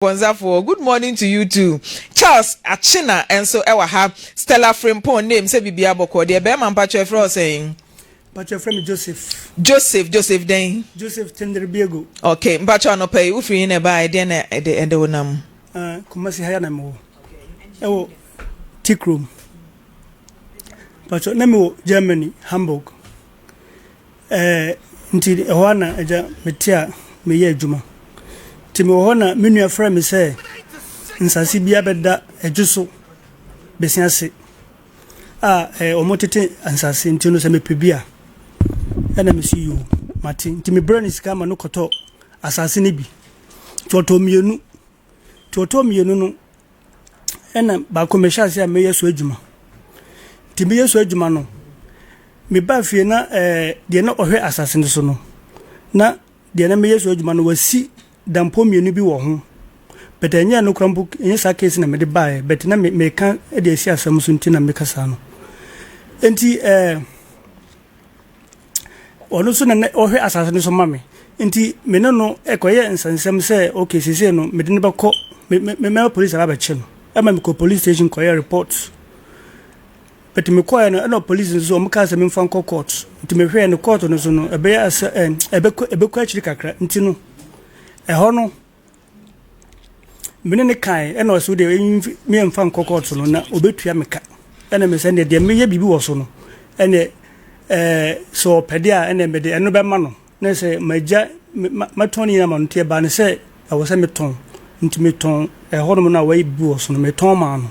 Konzafo. Good morning to you too. Charles Achina and so ewa ha Stella Frimpomaa name say bibia boko de be man pacho efro saying. Pacho friend Joseph. Joseph den. Joseph Tenderbiego. Okay, pacho no pay ufri in e ba de na e de wonam. Kumasi haya na mo. Ewo tick room. Pacho na mo Germany, Hamburg. Nti ehwana eja metia meye adwuma. Nti me ehwana menu afra me say nsasi bia beda adwuso besiase. Omotete ansasi nti no se mepebia. Ena me see you Martin. Nti me brain is kama no koto asase ne bi. Toto mienu no ena ba ko me hyase a meye so adwuma. Nti meye so adwuma no me ba fie na de na ohwe asase no so no na de na me yeso adwuma no wasi dampo mienu bi wo ho betanya no krampo enye sa case na me de bae bet na me kan de asi asam so nti na me kasa no enti ono so na ohwe asase no so mame enti me no ekoye nsansem se okay sese no me de ne bako me police aba che no ama me ko police station koye report. But me call no police so mo ka se me fan court nti me hwe no court no so no ebe ya ebe kwa chiri kakra nti no ho no me ne kai no so de me mfan court no na obetua me ka ene me se ne de me ye bibi wo so no ene so pede a ene me de eno be ma no na se maja matoni na ma ntie ba ne se awo se me ton nti me ton ho no na wa bibi wo so no me ton ma no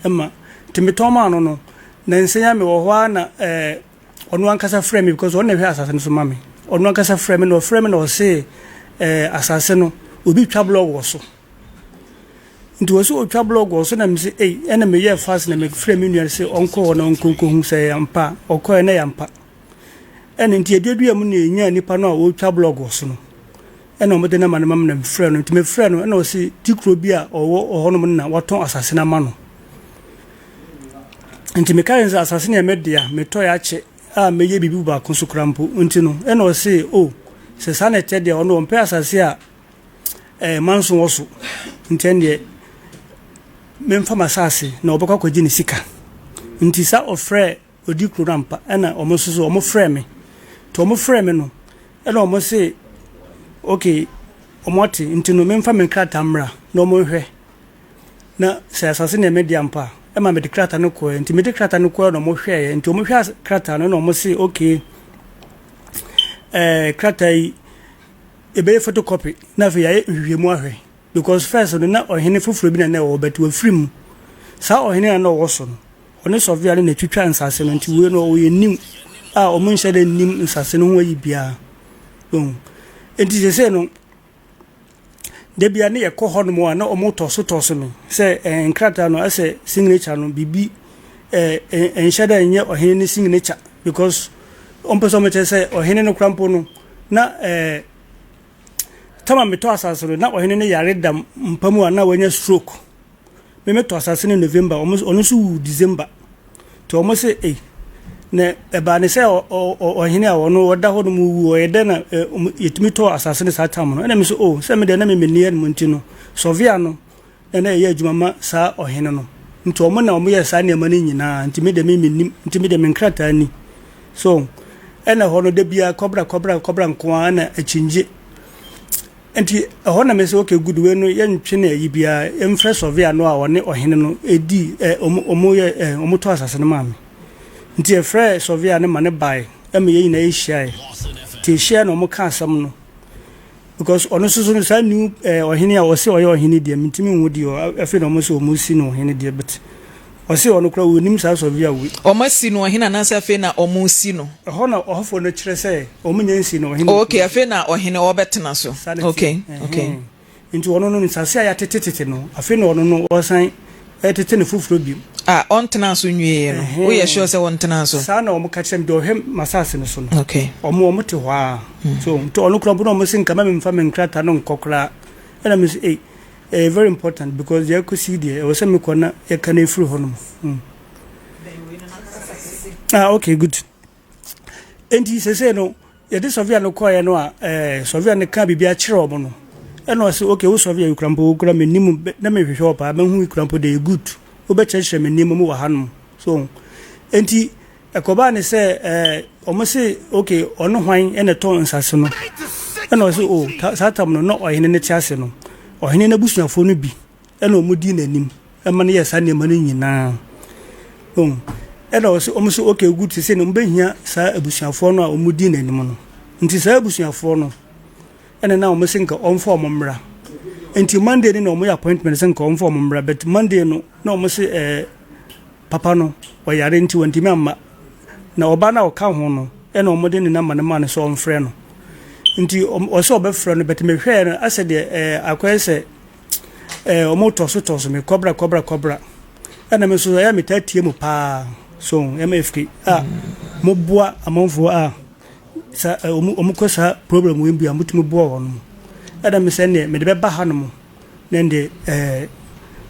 ema nti me ton ma no na nsenya me wo ho na onu ankasa frame me because onu hwe asase no so mame onu ankasa frame no say asase no obi twa blog wo so nti wo so twa blog wo so na me say ena me ye fast na me frame nu say onko na onko hu say yampa okọ na yampa ena nti eduadu am na enya nipa no a wo twa blog wo so no ena mo de na manam na me frame no nti me frame no ena wo say tikro bi a owo ho no na waton asase na ma no nti me kan za asase ne media me to ya che a me ye bibi ba konso krampo nti no e no se se sanete de ono mpe asase a manso woso nti ende me mfa masase na obekwa kwaji ne sika nti sa ofre odi krampa na omo so omo frɛ me to omo frɛ me no e na omo se okay omo te nti no me mfa me krata mra na omo hwɛ na se asase ne media mpa ema me krata no ko nti me krata no ko no mo hwe nti mo hwe krata no mo se okay krata yi ebe photocopy na fe ya hwe mu ahwe because first no na ohene foforo bi na na wo betu afrim sa ohene na wo so no one sovia na twitwa nsase no nti we no wo yenim a o mo nhye de nim nsase no ho yi bia nti se no de bia ne ye ko hono mo na o mo toso no se enkrata no ase signature no bibi enshada nye ohene ni signature because on person me say ohene no krampo no na tama me to asase no na ohene ne yare dam mpamu na wanya stroke me to asase no November ono so December to o mo say na eba ne say ohene a wono woda ho no mu wo yede na yetimi to asase ne sa tam no na me so say me de na me niye no nti no sovia no na ye adwuma ma sa ohene no nti o mo na o mo ye sa ne ma ni nyina nti me de me nim nti me de me nkrata ni so ena ho no de bia kobra nko na achinje nti ho na me say okay good we no ye ntwe na yi bia emfre sovia no a wone ohene no edi omo ye omo to asase no ma me nti e frɛ sovia ne mane bai eme ye na ehia ti ehia no mo ka asam no because ono so no sa new ohene a wo se oye ohene die mitimi hu die afi no mo se o mo si no ohene die but o se ono kra wonim sa sovia wi o ma si no ohene na sa afi na o mo si no ho na ohofo no kire se o mo nyan si no ohene okay afi na ohene wo betena so okay nti ono no nsase ya tetetete no afi na ono no wo san tete ne fufuro bi on tena so nwie no wo ye sure se won tena so sa na o mo ka chem do hem masase no so no okay o te hwa so to ono kra bu no mo sin kama me mfa me nkrata no nkokra ena me say very important because you could see there was some corner e kan e furu hono okay good enti se no ye de sovia no koye no a sovia ne ka bibia kire omo no and was okay, also via crampo, cram and nimu, let me show up, I mean, who crampo de good, Oberchurch and nimu hanum. So, and he a cobane say, almost say, okay, on no wine and a tone sassano. And also, oh, Satam no, or in a chassano, or in a bush of phone be, and no mudin and him, and money as I money now. And also almost okay, good to say, no, be here, sir, a bush of phone or mudin and mono. Nti saa busuafo no ene na o mesinka on form mmra nti Monday ni no mo appointment senka on form mmra but Monday no na o se papa no o yare nti wonti memma na oba na o ka ho no ene o mo de ni na man so on frɛ no nti o so obefrɛ no but me hwɛ no ase de akwese o mo toso me kobra ene me so ya metatie mu pa so MFK mo boa amonfo sa omukosa problem we bia mutumi bo wono adam se ne me de be ba hanom ne de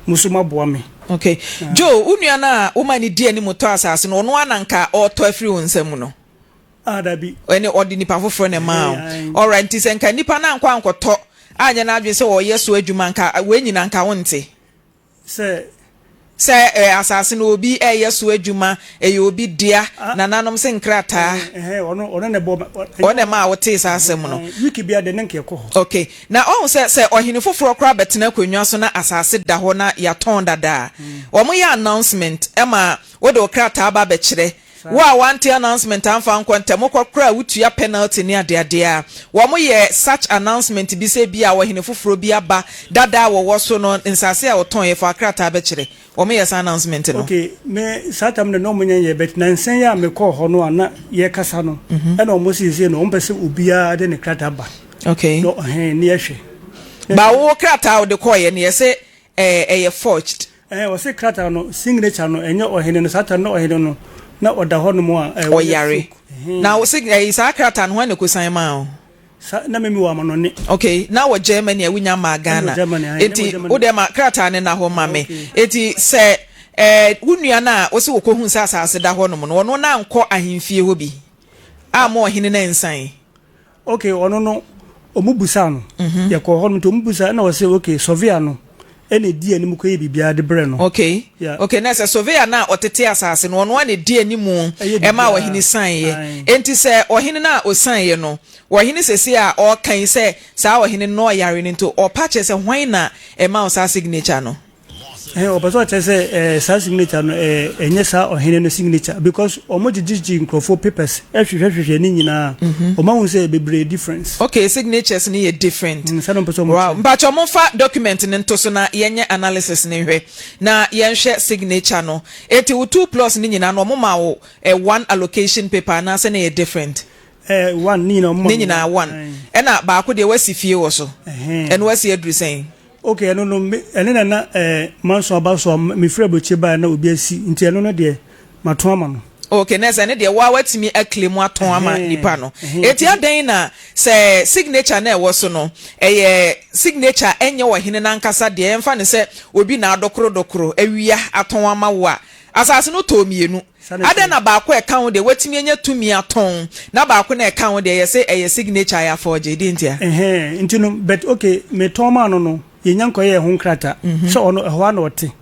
musuma bo me okay Joe unua na wo mani die ni moto asase no ono ananka oto afiri wonsam no dabi ene odi nipa foforo ne ma all right nti se nka nipa na nkwa nkoto anya na adwe se wo yeso adwuma nka we nyina nka wonte se asase no obi yeso adwuma obi dia na nanom se nkrata ono ne bo one ma wote asasem no wiki bia de nenke ko okay na on se ohini foforo kra betena kwanwa so na asase da ho na ya ton dada omo ya announcement ema wo de krata aba be kire wa want announcement amfa nkwanta mokokra wutua penalty ni ade a wo mo ye such announcement bi se bia wo hene foforo bi aba dada wo so no nsase a woton ye fa krata be kire wo mo ye announcement no okay me satam no mo nyen ye bet na nsen ya me ko ho no ana ye kasa no e na mo sisi no mpese obia de ne krata ba okay no ni ehwe ba wo krata wo de ko ye ne ye se ye forged wo se krata no signature no enye ohene no satam no ohene no na oda hono mo oyare na wo sig sa krata no ne kusan ma o na memi wa mo no ne okay na wo Germany a wunya ma Ghana eti wo de ma krata ne na ho ma me eti se wunua na wo se wo kohun sa asase da hono mo no na nko ahemfie ho bi a mo hene na nsan okay ono no omubusa no ye ko hono to omubusa na wo se okay sovia no ene die ni mukoye bibia de bre no okay okay na se surveyor na otete asase no ono ane die ni mu e ma ohini san ye enti se ohini na osan ye no ohini sesi a o kan se sa ohini no yare ni to o pache se hwan na e ma osa signature no o paso che se sa signature no enye sa ohini no signature because o mo jiji nkrofo papers hwehwehwe ni nyina o ma hu se bebre difference okay signatures ni ye different sa no paso mo wow but o mo fa document ni nto so na yenye analysis ni hwe na yenhwe signature no eti 2+ ni nyina no mo ma wo one allocation paper na se na ye different one ni no mo ni nyina one e na ba ko de wasi fie wo so en wasi adru sen okay no ene na manso abaso me freboche ba na obi asi nti eno no de mato ama no okay nesa ne de wa watimi acclaim aton ama nipa no eti adan na se signature na ewo so no signature enye wo hene na nkasa de emfa ne se obi na adokoro awia aton ama wo a asase no to mienu adan na ba ko account de watimi enye tumi aton na ba ko na account de ye se signature ya forge di ntia nti no but okay me to ma no yenyanko ye ho nkrata so ono ehwa na ote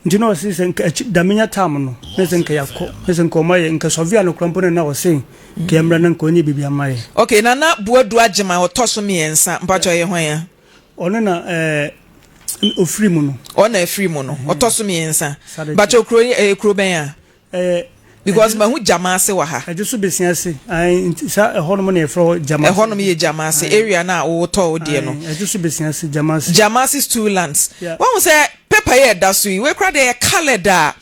ndino sise nka damenya tam no nese nka yakọ nese nka omaye nka sovia no krampone na osen ke emra na nka onye bibia maye okay na buadu agema otoso miensa mpacho ye hwan ya ono na ofiri mu no ona afiri mu no otoso miensa bacho kro ben ya because ma hu jamase wa ha eje so besiase ai sa ehonom na efro jamase ehonom ye jamase area na wo to odie no eje so besiase jamase two lands won say paper here da so we kra de calendar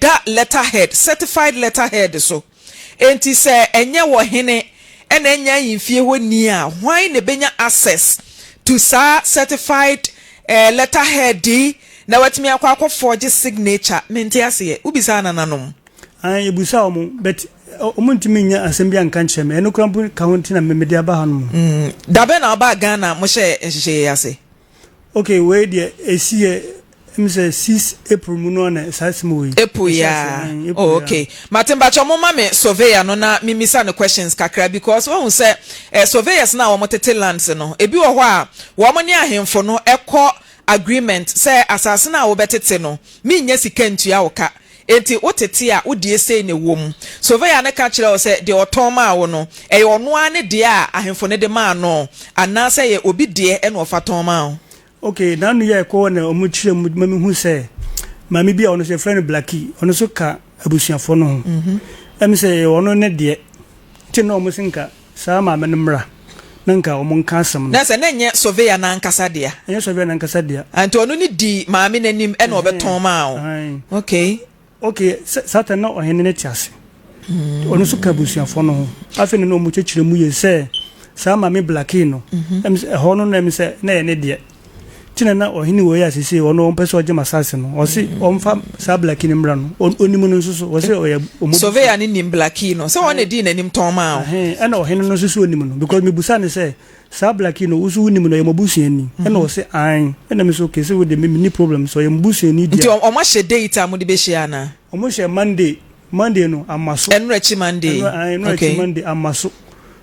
da letterhead certified letterhead so enti say enye wo hene ena enya yimfie ho ni a hwan ne benya access to sa certified letterhead na watimi akwa forge signature menti ase ubisa nanom ai busa omo but omuntimi nya asembia nkanche me eno krampu county na memedi aba hanum dabe na aba Ghana mo hye nhye ase okay we de esie say 6 April muno na sasimo April ya. Oh, okay. Matemba cho mama me surveyor no na mimisa no questions kakra because won say surveyors na wo motete lands no ebi wo ho a wo mo ne ahemfo no ekọ agreement say asase na wo betete no mi nya sika ntua wo ka enti wotete a wodie sei ne wom surveyor ne ka kire wo say de oton ma wo no e ono ane de a ahemfo ne de ma no ana say ye obi de e no faton ma wo. Okay, now you are calling a mutual mammy who say, Mammy be on a friend Blackie, on a soka, a bushia for no. Say, on no net yet. Tin almost inca, Sama Manamra, Nanka or Moncasam. That's an enya surveyor nan casadia. Yes, surveyor nan casadia. And to only D, Mammy and him and over Tom. Okay. Okay, Satan not or Henetias. On a soka bushia for no. I think no much mu say, Sama me Blackino. A honor name say, nay, idiot. Na ohini wo ya sisi ono ompeso oje masase no o si omfa sa black ni mra no onimu no susu o se o ya surveyor ni nim black no se won edi nanim ton ma o na ohini no susu onimu no because me busa ne se sa black no usu onimu no ye mabusu ani na o se an na me so ke se we de me ni problem so ye mabusu ani dia nti o ma she date am de be share na o mo she monday no amaso enrechi monday okay monday amaso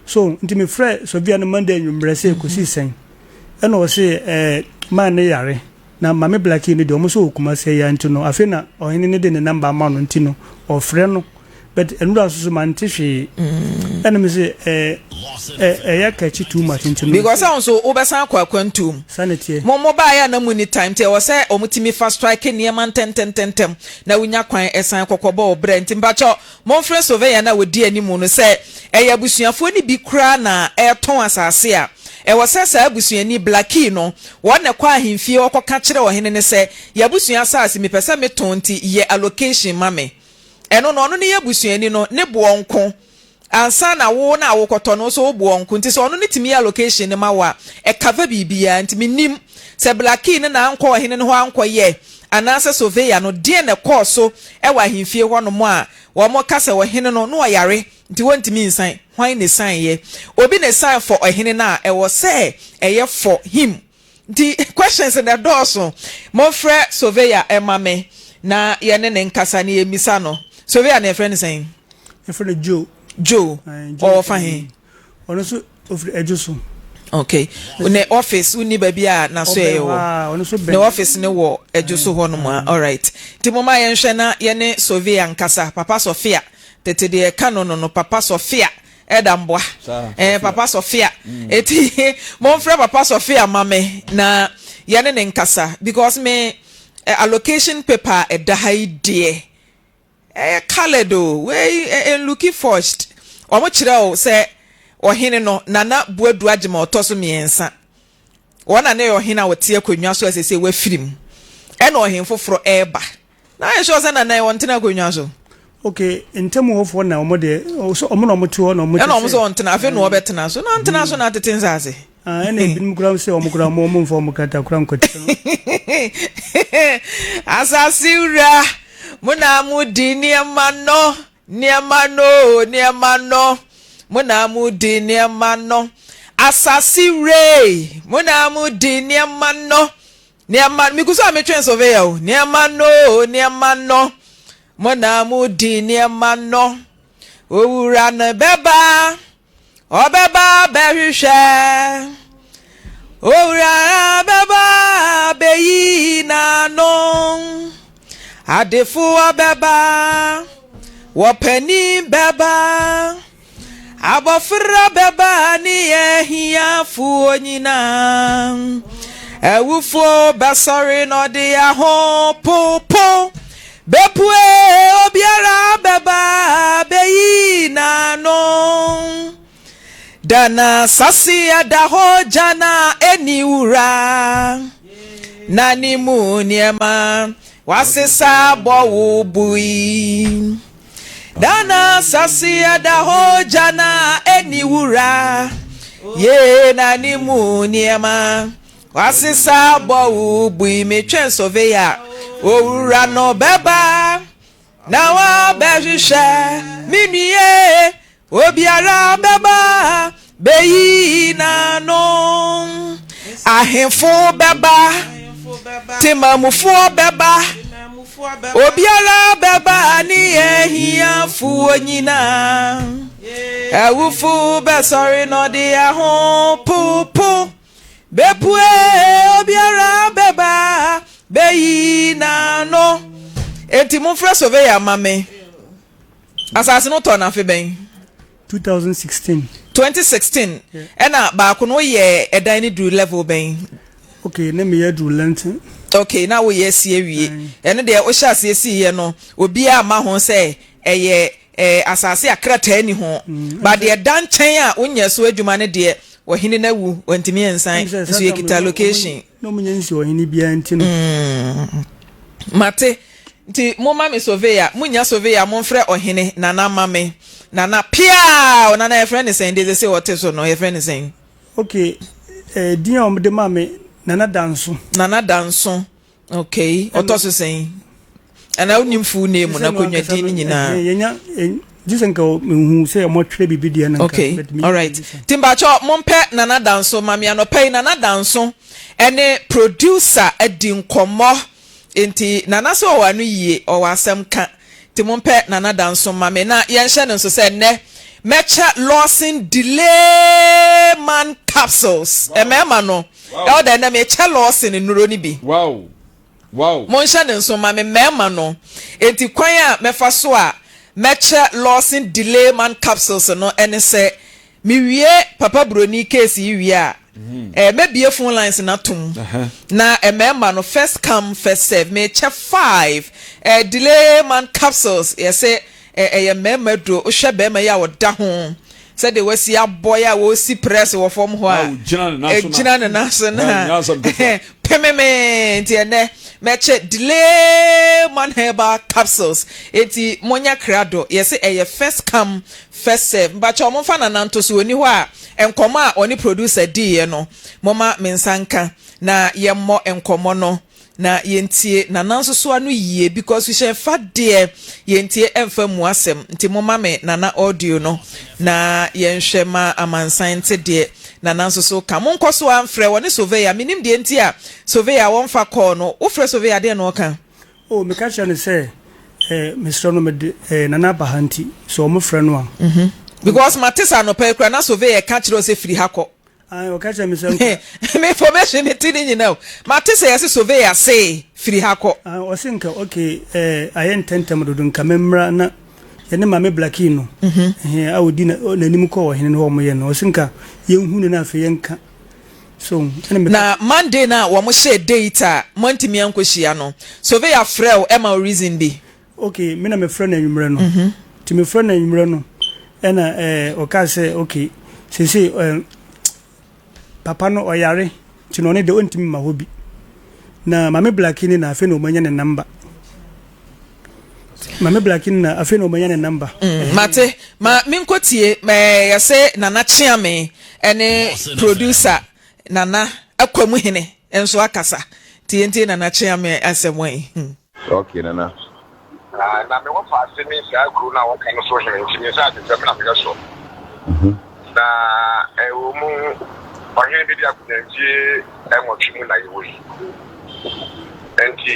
so nti me frɛ surveyor no monday nwumre se ko si sen na o se man ne yare na Maame Blackie ni de omo so okuma se ya nti no afi na ohini ne de ne number ma no nti no ofre no but enura so man tihwe ene me se ya kachi too much nti no because so obesan kwakwantum sanity mo ba ya na muni time te wo se omutimi fast strike ne man tentem na wunya kwan esan kokobo obre nti mbacho mo frɛ surveyor na wodi animu no se eya busuafo ni bi kra na eton asase a e wosesa abusuani Blackie no wona kwa ahemfie okoka kire ohene ne se yabusua asase mi pese me tonti ye allocation mame eno no ne yabusuani no ne boonko ansa na wo na awokoto no so boonko nti so ono ne timi allocation ne mawa e cover bibia nti minim se Blackie ne na anko ohene ne ho anko ye anasa surveyor no de ne course so e wa ahemfie ho no mo a wo mo kase ohene no no yare nti wontimi nsan hwan ne san ye obi ne san for ohene na e wo say eye for him the questions in the door so mo frɛ surveyor emame na ye ne nkasa ne emisa no surveyor na friend saying e friend Joe or fahin ono so ofri ejoso okay ne office uni babia na so ye wo ne office ne wo ejoso ho no ma all right ti mo ma ye nhwe na ye ne surveyor nkasa papa Sofia tete de kanono no papa Sofia edamboa papa Sofia eti mo frɛ papa Sofia mame na ye ne nkasa because me allocation paper edahai de kaledo we looking first omo kire o se ohene no nana buadu agema otoso miensa wona na ohene a wote akonwa so asese wa firim ena ohen foforo eba na ye sure se nana ye wontena akonwa so okay ntemu hofo na omo de so omo no motu no omo ena omo so wontena afi no obetena so na ntena so na tetenza ase ena ebinim kura se omo kura mo mfo mo kata kura nkoti asasiura muna mudi niamano muna mudi niamano asasire muna mudi niamano mikuso ametwen surveyor niamano muna mudi niamano owura na beba obeba behwehwe owura beba beyina no adefu abeba wopani beba abofra beba ni ehia fu onyina ewufo besori no de aho popo bepue obiara beba beyina no dana sasi adaho jana eniura nani mu niema wasisa bo bui dana sasi adaho jana eniura ye nani mu niema wasisa bo bui metwen surveyor owura no beba na wa behwehwe minie obiara beba beyina no ahemfo beba Timamufo beba obiara beba ni ehia fu nyina awufu be sorry no de ho pupu bepue obiara beba beyi na no enti mo fresh surveyor mame asase no to na fe ben 2016 ena ba ko no ye edan ni do level ben okay na me ye do lenten okay na wo yes ewie ene de o sha se esi ye no obi a ma ho se eye asase akrata ni ho ba de dan chen a onye so adwuma ne de wo hini na wu wantimi ensan so ye kita location no munye nsi wo hini bia nti no mate nti mo ma me surveyor munya surveyor mo mfre ohene nana mame nana pia nana e friend sen de say what so no e friend sen okay dia o de mame nana danso okay otoso sen ana unim fu name na konwa din nyina yenya disenka hu say mo twere bibidia na okay all right timbacho mompe nana danso mame anopai nana danso ene producer edi nkomo enti nana so wanu yie o wasem ka timompe nana danso mame na yenhye ne so se ne mecha Lawson delay man capsules emema no e da na mecha Lawson nuro ni bi wow monhye ne so mame mema no enti kwan a mefa so a mecha Lawson delay man capsules no ene se miwie papa broni case yiwie a maybe phone lines na tum na emema no first come first serve me check 5 delay man capsules yes say emema do o hwe be ma ya woda ho say the wasi aboy a wo si press wo form ho a gina na national pememe ene me check delay man herbal capsules eti monya krado yes say first come first serve but omo fa na nanto so oni ho a enkomo a oni producer die no moma mensanka na yemmo enkomo no na yentie na nanso so anu yie because we share fat there yentie emfa mu asem nti moma me na audio no na yenhwe ma amansan te de na nanso so ka monko so amfrɛ woni surveyor minim de nti a surveyor won fa call no wo frɛ surveyor de no ka oh me ka chane say Mr. no me nana bahanti so mo frɛ no a because matisa no pay kra na surveyor ka kire o se free hako o ka chame say me information me tini nyina o matisa yes surveyor say free hako o sinka okay ayen tentem do nka memra na yene Maame Blackie no awodi na nanim ko wo hene no mo ye no o sinka yenhunu na afi yenka so na Monday na wo mo share data montimi ankohia no surveyor frɛ o ema reason bi okay me na me frɛ na nwumre no ti me frɛ na nwumre no ena o ka say okay sisi papa no oyare ti no ne de ontimi ma hobi na Maame Blackie ni na afi no manya ne number Maame Blackie na afi no manya ne number mate ma minkotie me yase nana chiame ene producer nana akwamu hene enso akasa tienti nana chiame asemwe okay nana na me wo fa se ni sa gru na wo kan so hene nti ni sa de me na me so na wo mu ohene bi dia kunantie enwotwe mu na yewo yi enti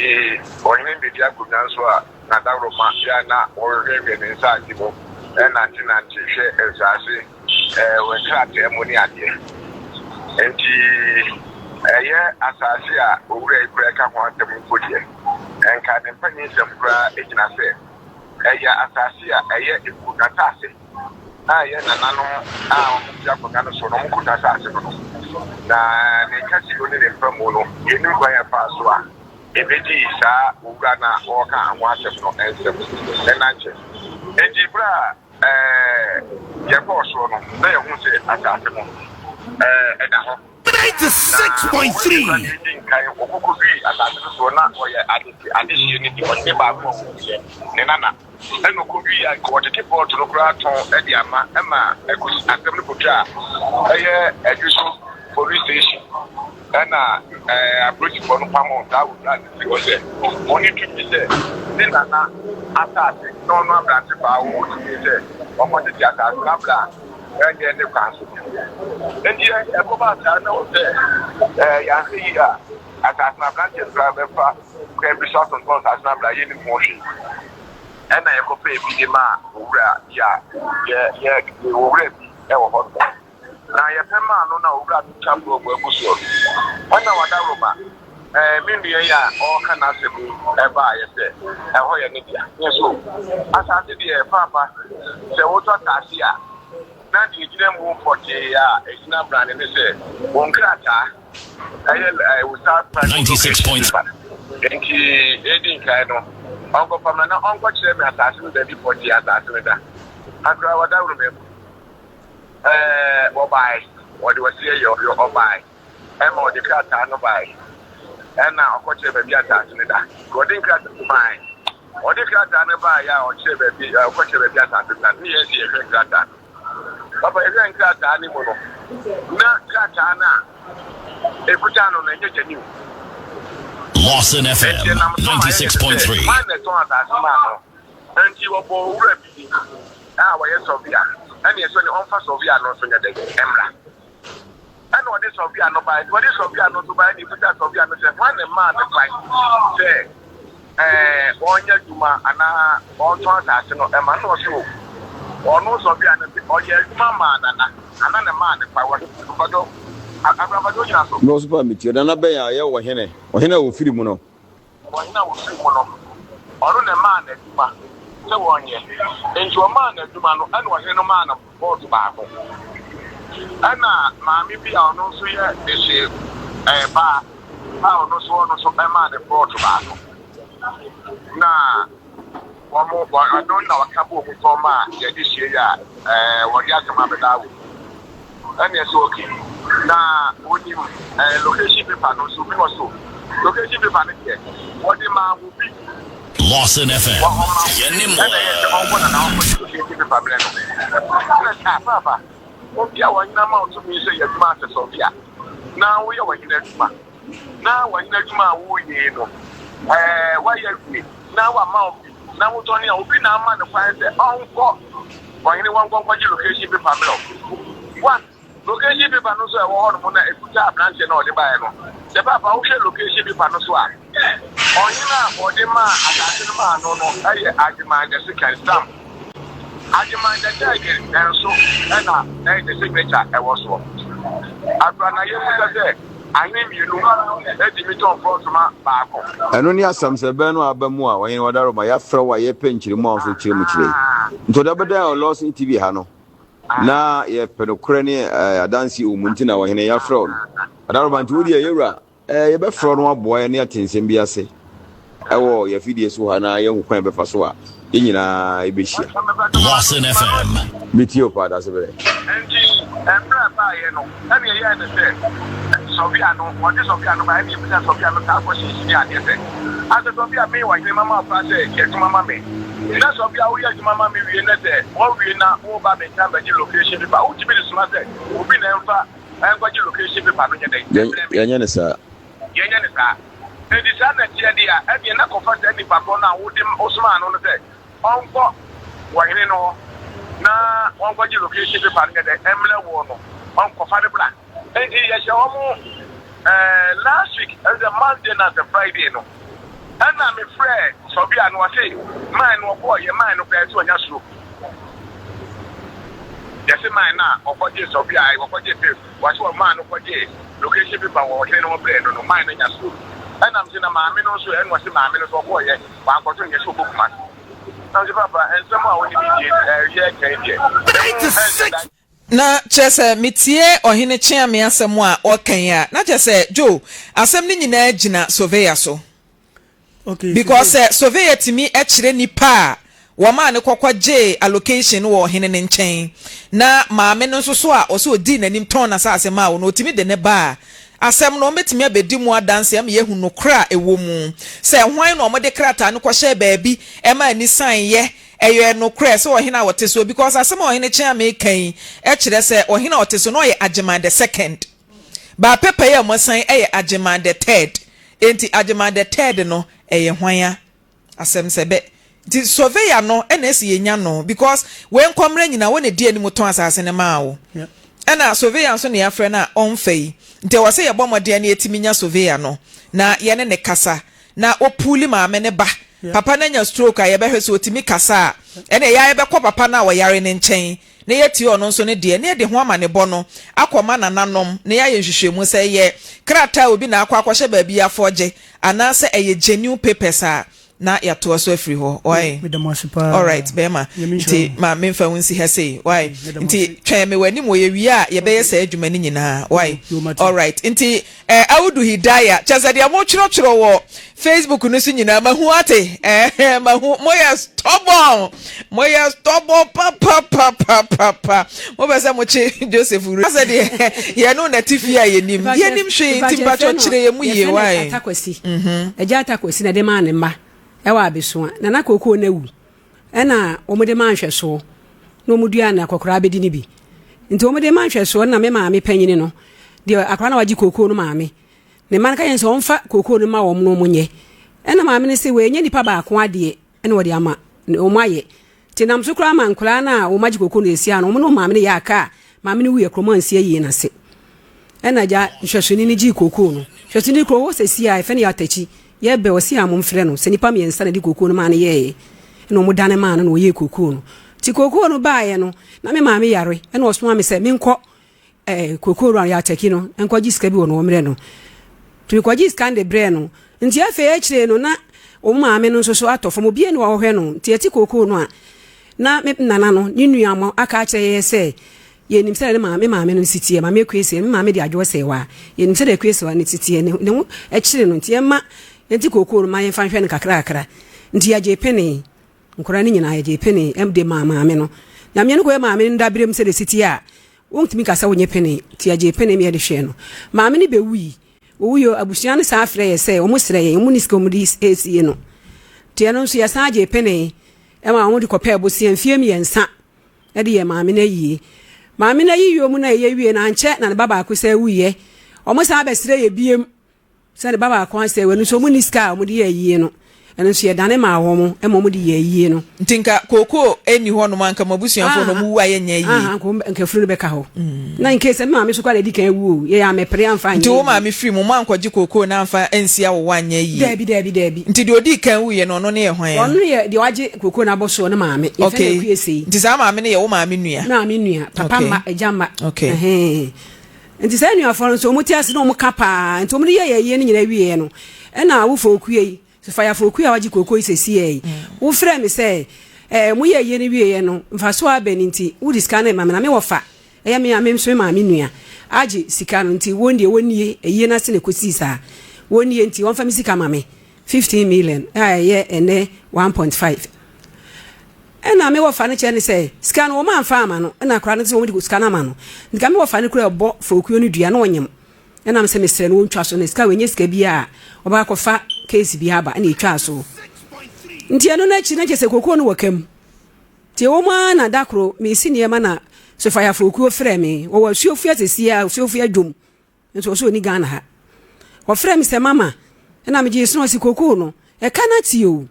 ohene bi dia kunanso a na dawro ma ya na wo hwe ne sa di mo na nti hwe ezase we krate mu ni ade enti eye asase a owure ikura ka ho atem kodie enka ne mpani sempra ejina se eye asase a eye ikutase aye nanano a omja ko ngano so no mkutase ase no na ne kasi oni ne mpamu no yenu kwa ya fa so a ebedi sa owura na o ka ho atem no ensem enanche enti bra ye ko so no na ye hu se asase mo eda ho 96.3 kai okoko bi asase so na o ye adisi ni di onye ba ko ne nana eno ko bi ya ko tete port no kra ton e di ama ema ekusi atem no kotwa eye eduso police station ena approach for no pamo that would that because money to be there ne nana asase no abranti ba wo to be there o mo te asase na bla ende ne kanso endi e ko ba ta na o te ya se ya asasna branches driver can be shot on both as number in motion. And I go pay big ma, yeah, already. Now, your pema no now grab chamber of Busso. When I was Aroma, maybe all can answer me ever, I said, a Hoya Nidia. Yes, so as I did here, Papa, the water Cassia. Now you didn't move for the not brand and they say, one crata. I will start 96 points. Thank you, Eddie Kano. Uncle Pamana, Uncle Chemi assassin, the before the assassin. I grab what I remember. Bye. What do I say? Your bye. Emma, the cat, no buy. And now, of course, baby, attaching that. Godin cat to mine. Or the cat, no buy, or baby, or coach, baby, attaching that. Yes, yes, cat. Papa, you can't cat animal. Not catana. A putano, and you can. Lawson FM 96.3. Mine is on that man. And you were born ready. Yes, Sophia. And yes, when you offer Sophia, no sooner than Emra. And what is Sophia no buy? What is Sophia no to buy? The picture Sophia no say, one man the price. Say, 1 year Juma, and all transactions, a man or so. Or no Sophia, or yes, Mamma, and another man the power. No super meteor, and a bear, or Hene, or Hene will feel mono. Or Hene will feel mono. Or on a man that Juma. So 1 year. And to a man that Juma, and was in a man of both Bible. And Maame bi a no so ye de she ba no so e ma de port ba no na wo mo I don't know what kabo mo to ma ye de she ya wo ya kama be dawo and yes okay na woni location paper no so bi no so location paper no ye what the man will be Lawson FM yenimo Papa Obia wanyina ma otu mi se yaduma se Sofia na wo ye wanyina aduma na wanyina aduma wo ye no wa ye gbe na wa ma obi na wo to ni obi na ma ne kwan se onko wanyina wanko ji location paper me one location paper no so e wo ho no na ekuta branch na o de bae no se papa wo hwe location paper no so a onyina o de ma atase no ma no aye agima de second stamp I demand that I get and so and the signature I was one. After I name you know let me talk for my back. And only as some Sabano Abamua, when you are my afro, why you pinch the mouth of Chimichi. To the better or lost in TV Hano. Now, ye pedocrani, a dancey Muntina, when you are from. I don't want to be a era. A best from one boy near Tinsimbiase. I wore your videos who are now young Quembe Fasua. Lawson FM. Meet your part as a very. And no, and you understand. Sofiano, what is Sofiano by any business of Yano Tapo? As a Sofia may, why Mamma Pase, get to Mamma me. That's Sofia, we are to Mamma me, we are all we now over the time at your location. If I would be the smarter, who be never and what your location be part of your day. Sir. And the son that here, and you're not confessed any papa now, would him Osman on the day. Uncle, why you know? Now, uncle, your location be part of the Emily Warner, Uncle Father Black. And he has last week, as a Monday and a Friday, no. And I'm afraid, so be I know, say, mine or boy, your mind of that to your soup. Yes, mine now, or what is of I or what you do, what's what man of what is, location people or no bread or no mine in your soup. And I'm saying, my minutes and what's in my minutes of boy, one for 2 years of book man. Now, Papa, and somehow when you na chese mitie ohine chia me asem a okan ya na chese Joe asem ni nyina gina surveyor so okay because surveyor timi e kire nipa wo ma ne kokwaje allocation wo ohine ne nchen na maame no so so a o so odi nanim ton na sa asem a wo no timi de ne ba asem no metimi abedi mu adanse am ye hu no kra ewo mu se hwan no mo de krata no kwhye baabi e ma ni sign ye eyo no kra se ohina wote so because asem ohine chia me kan e kire se ohina wote so no ye agema the second ba paper ye mo sign e ye agema the third enti agema the third no e ye hwan ya asem se be the surveyor no ns ye nya no because when komre nyina won e die ni muton asase ne ma wo na surveyor so ne afre na onfei nti wo se ye bomode na etimi nya surveyor no na ye ne kasa na opuli maame ne ba papa na nya stroke a ye behwe so otimi kasa ene ya ye bekọ papa na wo yare ne nchen na ye ti ono nso ne de na ye de ho ama ne bo no akoma nananom na ya ye hwehwemu se ye krata obi na akwa ba bia foje ana se eye genuine papers a na ya to so afiri ho oi all right bema nti ma memfa wonsi ha sei oi nti twa me wani mo ye wi a ye be ye sa adwuma ni nyina oi all right nti awudu hidaya chazade amo chiro wo Facebook no so nyina mahu ate mahu moya stubborn papa mo be se mo chi Joseph ru chazade ye no na tifia ye nim hwe nti ba cho chire ye mu ye oi eja atakwesi na de ma ne ma ewa abeso na na kokoo na wu na omode manhwe so no mudua na kokora abedi ni bi nti omode manhwe so na me maame panyini no de akora na waji kokoo no maame ne man ka yenso onfa kokoo no ma wo no munye na maame ne se we nye nipa ba ko ade na wodi ama omaye ti nam so kura man kura na o maji kokoo no esia no mo no maame ne ya aka maame ne wu ye kromansi yi na se na ja hwesuni ni ji kokoo no hwesuni kro wo se sia efe ne ya tachi ye be osi amom frɛ no se nipa me nsa na di kokoo no ma ne ye no mo dane ma no ye kokoo no ti kokoo no baaye no na me maame yare na osoma me se me nkɔ kokoo ro ya taki no enko gi ska bi wo no mre no tu ko gi ska de bre no nti afa ye kire no na o maame no so atofo mo bie no wo hwɛ no ti ati kokoo no a na me nana no ni nuamo aka kire ye se ye nim se ne maame no sitie maame kwese me maame di adwo se wa ye nim se de kwese wa ne sitie ne kire no nti ma enti kokoo ma yen fanhwe ne kakra nti ya je pene nkora ne nyina ya je pene emde maame no na me ne ko maame no dabrem se de siti a wontimi kasa wonye pene ti ya je pene me ya de hwe no maame ne be wi owuyo abusia ne sa afre ye se o musre ye mu nisko mu di esie no ti ya no so ya sa je pene e ma wo di kopa abusia mfie mi yensa e de ye maame na yi yo mu na ye wie na nche na baba akosa wiye o mo sa besre ye biem sɛ baba akwan sɛ wanu so mu niska mu de yie no ɛno so yɛ dane ma wo mu mu de yie no ntinka kokoo eni ho no manka mabusuafo no mu wa yɛ nya yie nka furu bɛka ho na in case ma me so kwa de kan wu yɛ ya me pre amfa nya nti wo ma me firi mu mankɔgye kokoo na amfa ansia wo wa nya yie dabi nti de odi kan wu yɛ no no ne yɛ hwan ɔno yɛ de wagye kokoo na boso no maame yɛ fɛ ku yɛsei nti sa maame ne yɛ wo maame nua na maame nua papa ma agya ma nti sɛ nua fɔro so mu ti ase no mu kapa nti mu ye ne nyina wie no na wo fo kuye so fa ya fo kuye waji kokoi sesi yi wo frɛ me sɛ mu ye ne wie no mfa so abeni nti wo diska na mama na me wo fa me amem so ma me nua agi sika no nti wondie ye na se ne kosi sa wondie nti won fa me sika mame 15 million ye ene 1.5 na me wo fa ne che ne se sika no wo ma fa ama no na kra ne se wo di sika na ama no ndika me wo fa ne kra bo fokuo no dua na onyem na me se me sere no ntwa so ne sika wenye sika bi a oba ko fa case bi aba na etwa so nti eno na chi na che se kokuo no wakam ti wo ma na dakro me si ne ma na so fa ya fokuo frɛ me wo wa suofia sesia suofia dwom nso so ni Ghana ha wo frɛ me se mama na me gi so no si kokuo no e kana ti o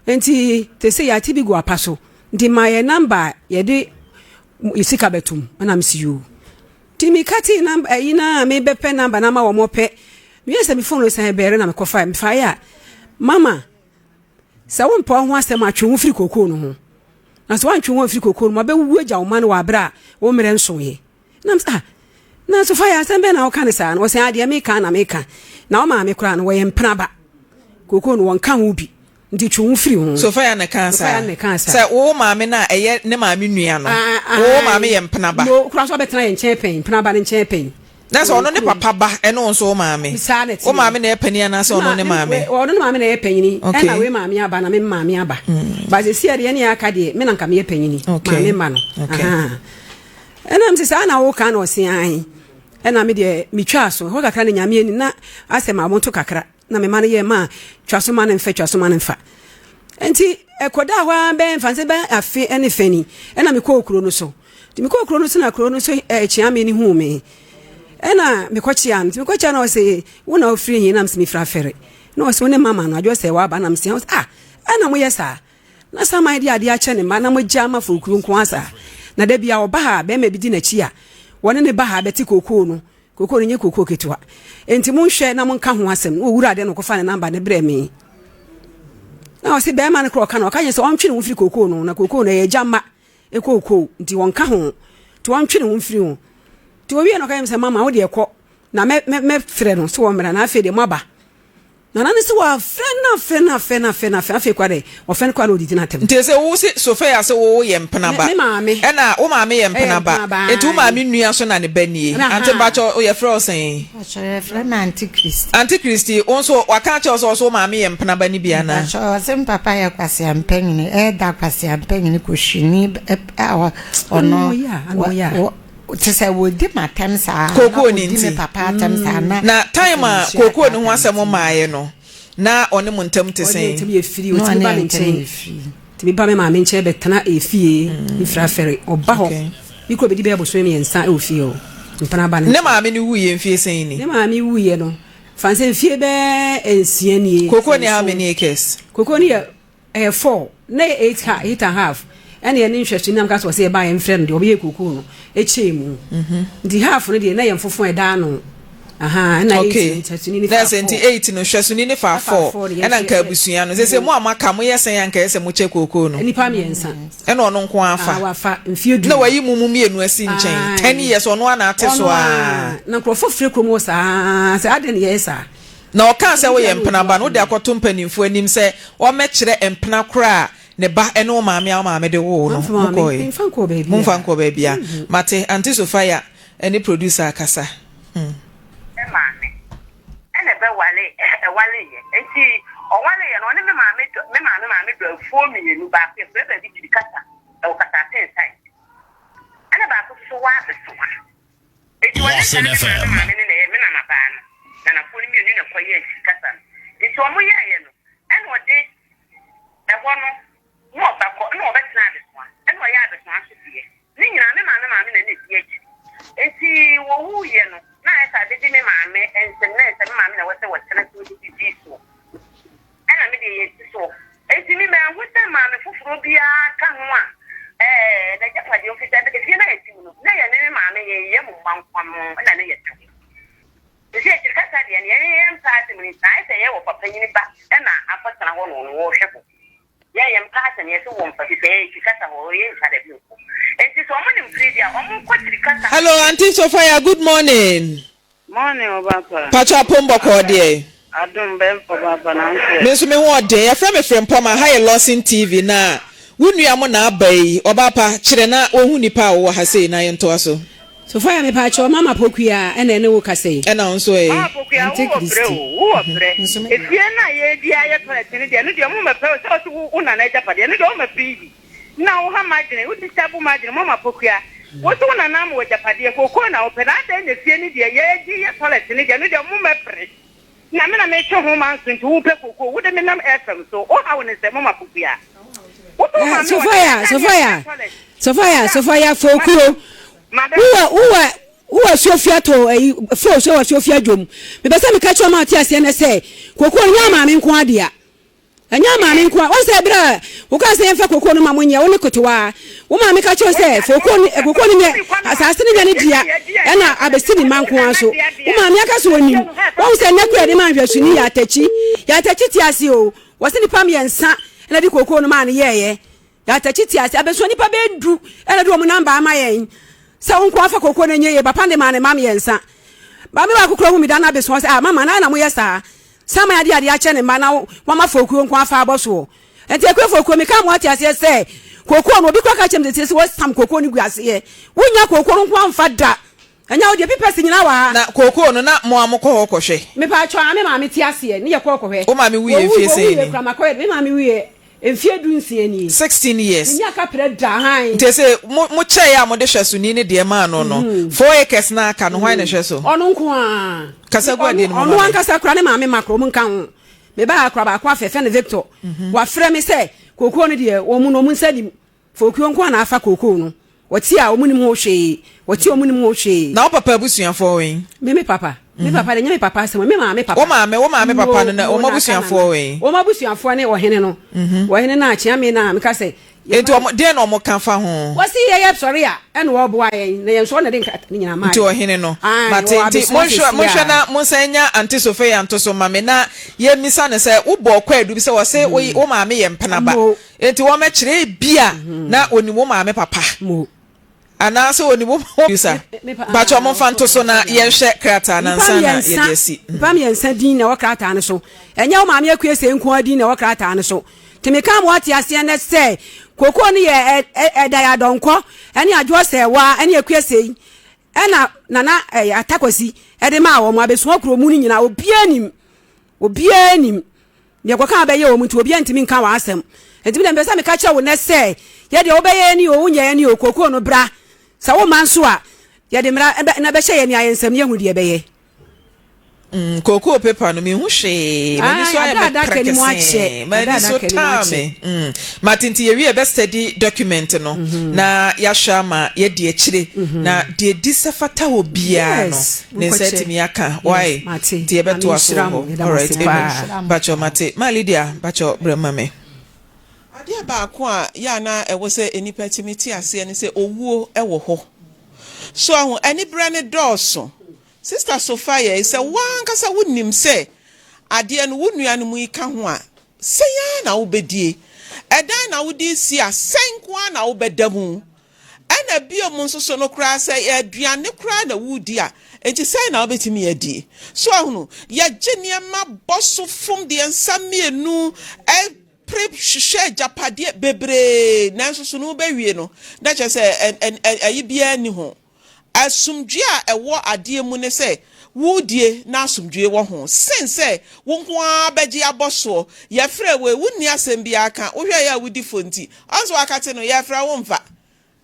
enti te se ya tibi go apaso ndi my number ye de isika betum na msi you timi kati number ina me bepe number na ma wo mope me yesa mi phone lo san bere na me kofa me fa ya mama sa wo mpo ho asem atwe wo firi kokoo no ho na so antwe wo firi kokoo no ma be wu agya wo man wa bra wo mere nso ye na msa na so fa ya asem be na wo kan sa na wo san ade me kan na me kan na wo ma me kura na wo ye mpna ba kokoo no won kan wo bi ndi twu firi ho so fa ya ne kansa sɛ wo maame na ɛyɛ ne maame nua no wo maame yɛ mpena ba no kura so betena yɛ nkyɛn pen mpena ba ne nkyɛn pen na sɛ ɔno ne papa ba ɛno nso wo maame wo maame na ɛpani na sɛ ɔno ne maame ɔno ne maame na yɛ panyini ɛna we maame aba na me maame aba ba se sie de ne yɛ aka de me na nka me yɛ panyini maame ma no ɛna mse saa na wo ka na ɔse an ɛna me de metwa so ho kakra ne nyame ani na asɛm abonto kakra na me ma ne yɛ ma twa so ma ne mfa enti ekoda hwa ben fanse ben afi ene fani ena me ko okuro no so ti me ko okuro no so na okuro no so chia me ni hu me ena me ko chia na o se wo na ofiri hin na me fra fere na o se wo ne mama no adwo se wa ba na me se ena mo yesa na sama ide ade a che ne ma na mo gya ma fo okuro nko asa na da bia o ba ha be ma bi di na chi a wone ne ba ha beti kokoo no koko nye koko ketua enti mo hwe na mo nka ho asem wo wura de no ko fa ne number ne bre mi na o se be ma ne kro ka no ka yen se on twi ne wo firi koko no na koko no ye jama e koko nti won ka ho ti won twi ne wo firi ho ti wo wie no ka yen se mama wo de ekọ na me frɛ no so wo mra na afi de mo aba na nane se wa fena afi kwa de wo fen kwa no didi na tem nti se wo se Sofia se wo ye mpena ba e na wo maame ye mpena ba enti wo maame nua so na ne banie ante ba cho o ye frɛ o sen acho ye frɛ na anti Christy onso waka cha so wo maame ye mpena ba ni bia na acho sem papa ya kwase ampanyini da kwase ampanyini ko hwini ono ya tese wo di matem sa koko ni nti papa tem sa na time a koko ni ho asem maaye no na one mo ntam tese timi efiri o timi ba me nchen timi ba me ma me nchen betena efie ni frafere oba ho biko bedi be aboso me ensa e ofie o mpana ba ne maame ni wuye mfie sen ni ne maame wuye no fanse fie be ensia ni koko ni how many acres koko ni 4 na 8 and a half ene ye nhwehwe nam ka so se ba ye mfrem de obe koko no echemu di half no de na ye mfofo eda no aha na okay that's 28 no hwesuni ni fa 4 ena nka abusua no se mo amaka mo ye sen anka se mo che koko no nipa miensa ena ono nko afa wafa mfiedu na wayi mumu mienu asi nchen 10 years ono ana ate so a na krofo fre kromo sa se ade ne yesa na oka se wo ye mpena ba no de akoto mpanimfo anim se o mekire empena kra ne ba eno maame de wo no mkoy mfanko baby a mate anti Sofia any producer akasa maame ene be wale ye enti o wale ye no ne me maame do afuo mienu ba pe be bi di kata o kata ten side ene ba so wa so wa enti Lawson FM maame ne me na mabana na fuo ni mienu na koye kata enti o mo ye ye no ene o de e wo no no ba ko no be tena de so ene o ya de so asifie ni nyina me maame na ne di echi enti wo hu ye no na esa de me maame ense na esa me maame na wose wotena so di so ana me de ye so enti mi me ahwese maame foforo bia ka ho a na japa de ofita de fie na eti no na ye ne maame ye mu mankwam na ne ye tu de ye kirkata de ne ye mpate mi na esa ye wo papa nyini ba na afatana ho no wo hwefo ye ye mpate ne so wo mpate ye kirkata ho ye nsade bi ko enti so mo ni mfridia o mo ko kirkata. Hello Auntie Sofia, good morning. Morning Obapa. Pacha pombo ko de. Adum bem Obapa na nse. Me so me ho de, ya fra me Frimpomaa ha ye Lawson TV na. Wunua mo na abai, Obapa kire na ohun nipa wo ha sei na ye nto aso. Sofia me pacho mama pokua ene ne wo kase Ena onso e. Ah pokua wo bre. Efie na ye di aye toilet de no de mo me pe so una na japade no de o me privi. Na wo ha magine, wo ti sabu magine mama pokua. Wo so na na mo japade koko na opera da na fie ni de ye di ye toilet ni de no de mo me pre. Na me na me twa ho man so nti wo pe koko wo de me nam FM so o ha wo ne se mama pokua. Sofia fokuro uwa Sofia to Sofia dwom me be se me ka cho ma ati ase ne se koko nya ma me nko adea anya ma me nko o se bra wo ka se enfa koko no ma monye wo ne kotowa wo ma me ka cho se koko ni asase ne ne dia na abesi ni man nko aso wo ma me aka so onim wo se ne kura de ma hwesu ni ya tachi ti ase o wo se ni pam ye nsa na di koko no ma ne ye ya tachi ti ase abeso ni pa be du na do mo namba ama ye sa unko afa koko na nye papa de ma ne mam yensa ba me ba kokoro hu mi da na be so say mama na mo yesa sama ya de a che ne ma na mama fokuo nko afa aboso enti ekwe fokuo mi ka mo ati ase say koko no bi kwa ka chem de say wo sam koko ni guase ye wonya koko nko amfa da anya wo de pipesi nyina wa na koko no na mo amko ho kohwe me pa atwa me ma me ti ase ne ye koko hwe o ma me wiye fie sei ni me ma me wiye enfie du nsie ni 16 years nya ka pre da han nte se mo che ya mo de hwesuni ni de ma no no 4 acres na aka no hwan ne hweso ono nko a kasa gwa de no ono an kasa kra ne ma me makro mo nka ho me ba akra ba kwa fefe ne Victor wa frɛ me se koko no de wo mu no mu nsadi fokuo nko na afa koko no wati a wo mu ni mo hwe wati wo mu ni mo hwe na wo papa abusuafo wen me papa me papa de nyame papa asem me maame papa wo maame papa no na wo mabusuafo wen wo mabusuafo ne wo hene no wo hene na achia me na me ka se enti omo de na omo kan fa ho wasi ye sorry a ene wo boa yen na yen so na de nyina ma enti ohene no matenti monhwe na monsanya anti Sofia anto so mame na ye misa ne se wo bo kwa adu bi se wo se wo maame ye mpena ba enti wo me kire bia na oni wo maame papa ana so oni wo user ba cho mo fanto so na ye hwe krata na nsa na ye de si pam ye nsa din na wo krata ne so enya wo maame akuese nko adin na wo krata ne so timika mo ati ase na se koko ni ye edaya donko eni adwo se wa eni akuese yi ena nana atakwasi ede ma wo mo abeso okro mu ni nyina obia nim ye kwa kan be ye wo mu ti obia ntimi nka wa asem enti bi dem be se me ka che wo na se ye de obeye ni o unya ni o koko no bra sa wo manso a ye de mra na be hye ye ni ayensam ye hu de be ye koko paper no me hu hwe mani so ya be mani so tame matinti ye wi be study document no na ya shama ye de akire na de disafata obia no ne setimi aka why de be to aso all right bacho mate malidia bacho bremame ade ba ko a ya na ewo se enipa timiti ase ne se owuo ewo ho so ahu ani bre ne dɔɔso Sister Sophia is a one kasa wunnim se ade no wunua no mu ika ho a se ya na wobedie edan na wodi si a senkwa na wobedamu ana bio mu nso so no kra se aduane kra na wudi a enti se na wobetimi adi so ahunu ya genie ma boso fom de nsamienu prep hwehwe japade bebre nanso so no bewie no na che se ayi bia ni ho asumdwe a ewo ade mu ne se wudie na asumdwe wo ho sense wo nko abeji aboso ye frɛ we wunni asem bia aka wo hwɛ ya wudi fonti anso akate no ye frɛ wo mfa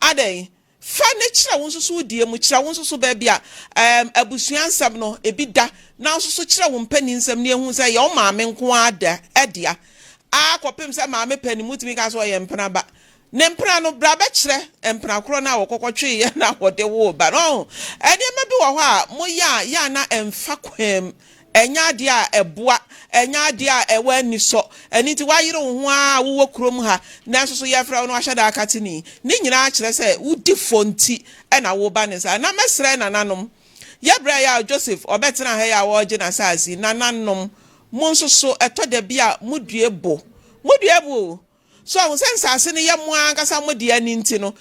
adan fa ne kyerɛ wo nso wudie mu kyerɛ wo nso ba bia abusua nsam no ebi da na nso kyerɛ wo mpani nsam ne ehu sɛ ye wo maame nko ada edia akopem sɛ maame pani mutimi ka so ye mpena ba ne mpena no bra be kyerɛ mpena koro na wokɔkɔtwe ye na wode wo ba no ene ma bi wo hɔ a mo ya na emfa kwam enya ade a eboa enya ade a ewa ani so eni ti wayere wo ho a wo krom ha na so ye fra no ahye da akate ni nyina kyerɛ sɛ wudi fonti na wo ba ne sa na mesrɛ nananom ye bra ya Joseph obetena ha ya wo gina saasi nananom mo nso so etode bia mudue bo so I was saying, ne yam wan kasa modi ani nti no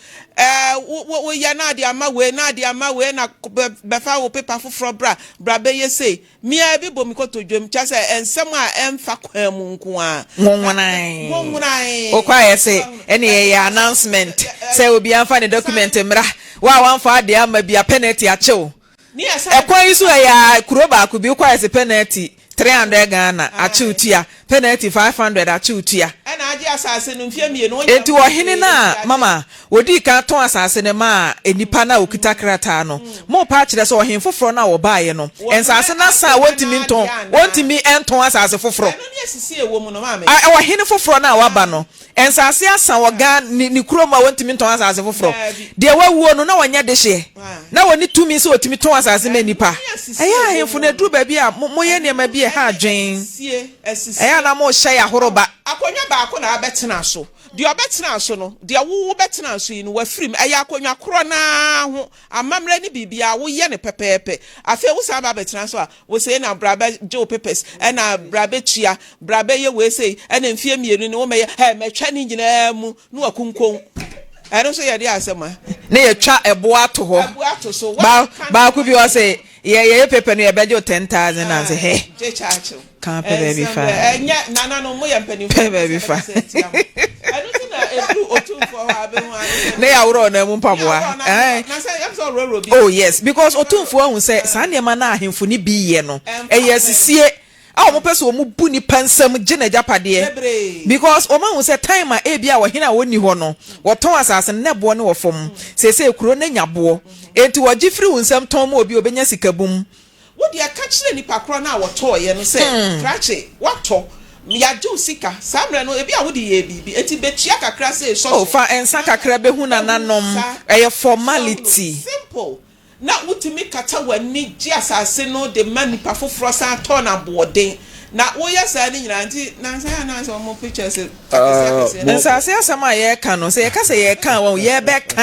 wo ya na de ama we na befa wo paper foforo bra be ye say me a bi bom ko to dwom cha say ensem a emfa kwa mu nko a wonwonai o kwa ye say ene ye announcement say obi amfa ne document mra wa wanfa de ama bia penalty a chew e kwa isu ya kuroba ku bi kwa ye penalty 300 Ghana achutia penalty 500 achutia na ade asase no mfia mie no enti wo hene na mama odi ka ton asase ne ma enipa na okita krata no mo pa kire so ohen foforo na wo baaye no ensase na sa wontimi enton asase foforo no ne asisi ewo mu no mama wo hene foforo na waba no ensase asa wo ga ni kuroma wontimi nton asase foforo de wawuo no na wonya de hye na woni tumi so otimi ton asase ma nipa eya ahemfo na du ba bi a mo ye ne ma bi ha adwen eya na mo hye ya horoba akonya ba ko na abetena so de obetena so no de wo betena so yi no wafrim eya akonya kro na ho amamra ni bibia wo ye ne pepepe afi wo sa ba betena so a wo say na brabe joe papers na brabe tua brabe ye we say na mfie mienu ne wo me metwa ni nyina mu no akunkon eno so ye de asema ne ye twa ebo ato ho so ba ku bi o say ye paper no ye bejo 10,000 and say hey je chacho can't pay baby fa enya nana no mo ye mpani pay baby fa I don't think that every otu for ha be ho ne ya woro na mu mpaboa na say am so roro bi oh yes because otumfo hu say sa ne ma na ahemfo ni bi ye no sisie a mo pese o mu bu ni pansam gina japade because o ma hu say time a bia wo hina woni ho no wo ton asase ne bo ne wo fom sese kuro na nyabo enti wo gifri hu nsam ton ma obi obenya sikabum wo dia ka kire ni pakro na wo to ye no say krache wato ya ju sika samre no ebi a wo di ye bibi enti betua kakra say so oh fa ensa kakra be hu nananom formality simple na wutimi kata wani ji asase no de mani pa foforo san to na boden na wo ya sa ni nyina nti na nsa na nsa mo pictures nsase asama ye ka no se ye ka se ye ka won ye be ka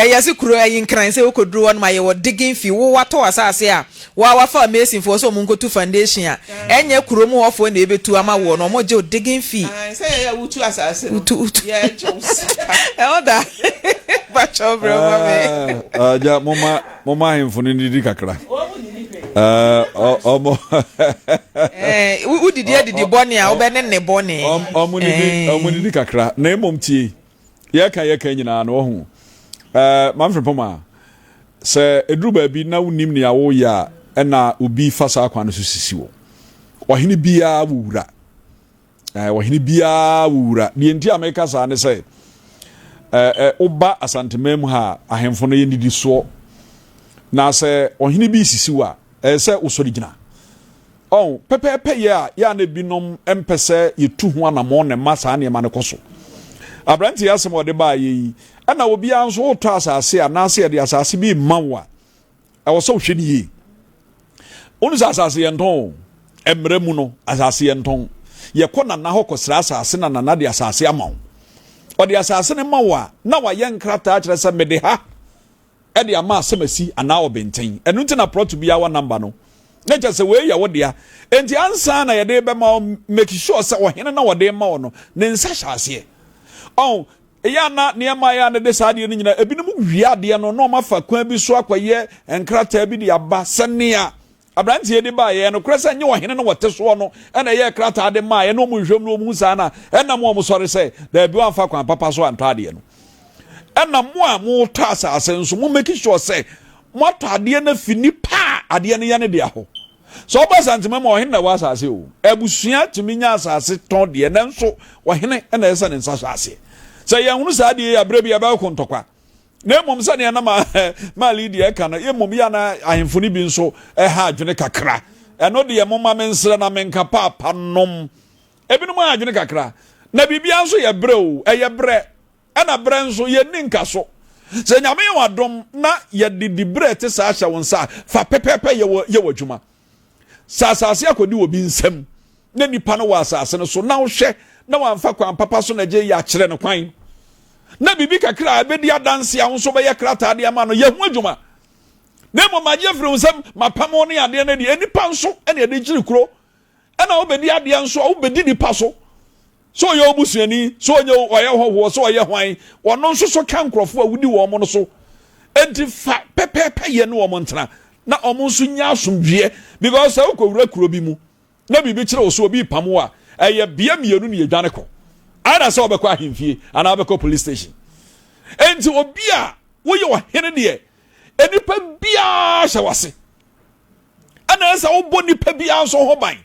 yesi kuro ayin kran se okoduru won ma ye wo digging fee wo wato asase a wa fa amazing for so mo nkotu foundation a enye kuro mu hofo na ebetu ama wo no mo je digging fee say ya wutu asase utu yeah jobs oda bacho bro mama ja mama hemfuni ndidi kakra omo udidi boni a obene ne boni omo ndidi kakra na emomtie ye kan nyina na ohu Maame Frimpomaa se eduru ba bi na wonim ne awo ya na obi fasa akwa no so sisi wo ohene bia wura ohene bia wura die nti America sa ne se oba asantemam ha ahemfo no ye ndidi so na se ohene bi sisi wa se usori gina pepepe ya na binom empese yetu ho anamo ne masa ne ma ne koso abranti yasem ode ba yi ana obi anso oto asase anase de asase bi mawa awoso hwani yi onu asase yenton emremu no asase yenton ye kona na hokosra asase na na de asase amawo ode asase ne mawa na wa yenkrata akere se mede ha e de ama asemasi ana obenten enu nti na proto bia wa number no na jase we ya wodea enti ansa na ye de be ma make sure se ohene na wode ma wo no ne nsa hyase ya na niema ya na de saade ni nyina ebinom wiade no no mafa kwan bi so akwaye enkrata bi de aba senia abrantie de ba ye no kresa nye ohene no wote so no na ye krata de ma ye no mu hwem no mu sa na na mo sori se da bi wanfa kwan papa so antade no na mo a mo tasa asenso mo make sure se mo atade na fini pa ade ne ye ne de aho so oba santime mo ohene na wa asase o ebusua timi nya asase ton de na nso ohene na esa ne nsa asase say ya hunu saade ya brebi ya ba kontokwa na mom sane na ma lead ya kana ye mom ya na ahemfoni bi nso ha adwene kakra eno de ye mom ma mensra na menka papa nom ebinom adwene kakra na bibia nso ye bre o ye bre na bre nso ye ninka so se nyame ye wadom na ye didi bre te sa ahya wonsa fa pepepe ye wadwuma sasase akodi obi nsam na nipa no wa asase no so na wo hwe na wanfa kwan papa so na je ya kire no kwan na bibi kakra abedi adanse a wonso be ye krata de ama no ye hu adwuma na mo maje firi nsam mapamo ne ade na de nipa nso ene de giri kuro ena obedi ade nso obedi nipa so ye obusuani so ye oye hoho so ye hwan wono nso so kan krofo awudi wo mo no so enti fa pepepe ye no wo mo ntena na omo nso nya asomdwie because e ukowura kuro bi mu na bibi kire oso obi pamo a eye bia mienu ne yedwane ko ana se obekọ ahemfie ana obekọ police station enti obi a wo ye ohene de enipa bia hyawase ana se wo bo nipa bia so ho ban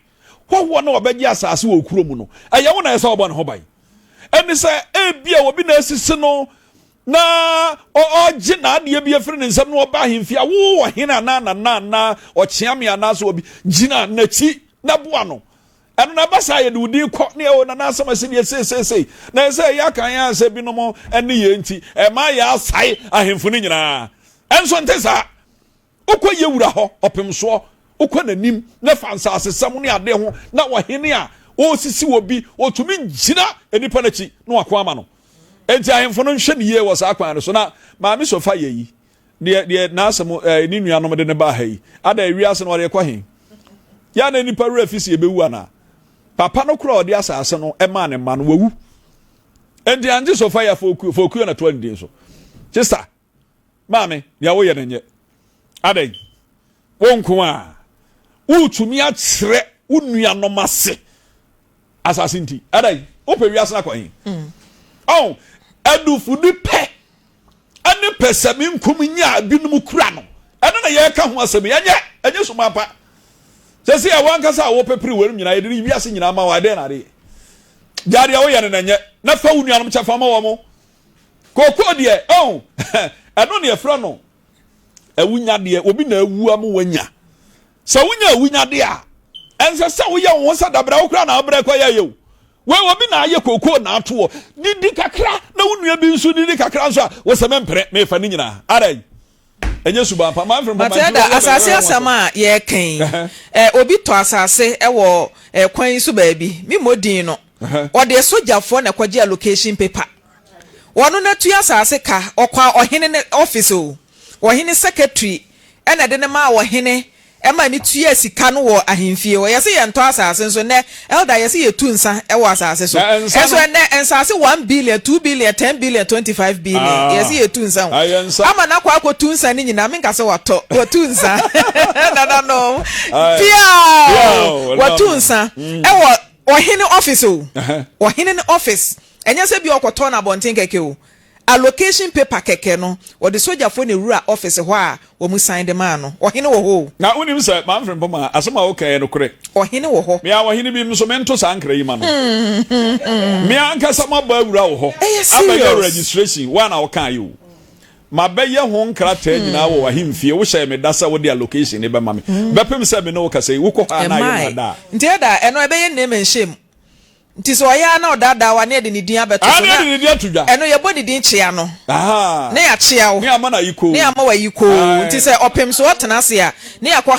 wo na obegye asase wo kuro mu no eye wo na se wo bo ne ho ban eni se bia obi na asisi no na oje na ade bia firi ne nsam no oba ahemfie wo ohene na ochiame ana so obi gina na chi na boa no eno na basa ye de udi ko ne o na nasama se ne se na se ya kan ya se binom ene ye nti e ma ya asai ahemfu ni nyina enso ntesa ukọ ye wura ho opemso ukọ nanim na fansa asesam ne ade ho na wahene a o sisi obi otumi gina enipa na chi na wakọ ama no enti ahemfu no hwe ne ye wo sa kwan no so na maame sofa ye yi de na asem ni nuanom de ne ba ha yi ada wiase no re kwa hen ya na nipa ru afisi ebewu ana papa no kura odi asase no ema ne ma no wawu enti anje so fire foku na 20 days so sister maame ya wo ye nenye adai wonko a utumi a kire unua no mase asase nti adai ope wiase na kwan adu fudi pe ane pesami nkum nya binum kura no ene na ye ka ho asemi enye so mapa sesi ya wankasa wo pepri werum nyina ye de wiase nyina ma wa de na de jari ya wo ye nenye na fa wunu anum chafa ma wo mo kokko de eno ne efra no awunya de obi na awu am wanya sa wunya awunya de a ense sa wo ye wo sa dabra wo kra na abra kwa ye yo we obi na aye kokko na ato didi kakra na wunu bi nsu didi kakra nso a wo se mempre me fa ni nyina arai enye suban pa man from Mateda asase asama ye kan obi to asase e wo kwan so baabi mi modin no o de sojafo na kwaje allocation paper wono na tu asase ka okwa ohene ne office o ohene secretary e na de ne ma ohene e ma ni tu asika no wo ahemfie wo yese ye nto asase so ne elder yese ye tu nsa e wo asase so eso ne ensase 1 billion 2 billion 10 billion 25 billion yese ye tu nsa ama na kwa tu nsa ni nyina me nkase wato tu nsa no pia watu nsa e wo ohene office o ohene ne office enya se bi okoto na bonten keke o allocation paper keke no wo de sojafo ne rura office ho a wo mu sign de man no ohene wo ho na unim se Maame Frimpomaa asema okay no kure ohene wo ho me a ohene bi mso mento sankra yi ma no me anka sama ba wura wo ho aba registration one na wo kan yi o ma be ye ho nkrata nyina wo ahimfie wo hye me dasa wo de allocation ne be ma me bepem se me no wo kase wo ko ha na ye na da nteda eno ebe ye name nshem nti so ya na odada wa ne de ne din abeto so na ne din atudwa eno ye bodi din chia no aha ne ya chia wo ne ama na yiko ne ama wa yiko nti se opem so otena se a ne yakọ